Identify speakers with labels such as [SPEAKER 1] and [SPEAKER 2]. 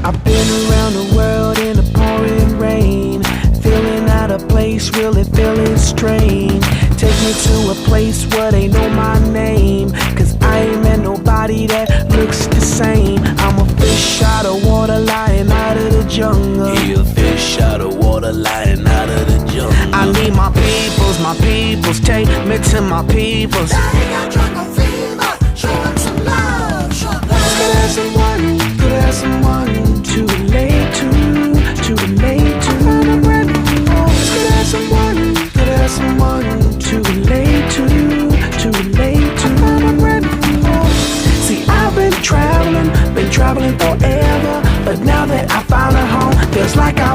[SPEAKER 1] I've been around the world in the pouring rain, feeling out of place, really feeling strange. Take me to a place where they know my name, cause I ain't met nobody that looks the same. I'm a fish out of water, lying out of the jungle.
[SPEAKER 2] Yeah, a fish out of water, lying out of the jungle.
[SPEAKER 1] I need my peoples, take me to my peoples.
[SPEAKER 3] Daddy got jungle fever, show him some love, show him love.
[SPEAKER 1] Could have someone to relate to, to relate to. Could have someone to relate to, to relate to. See, I've been traveling forever, but now that I found a home, feels like I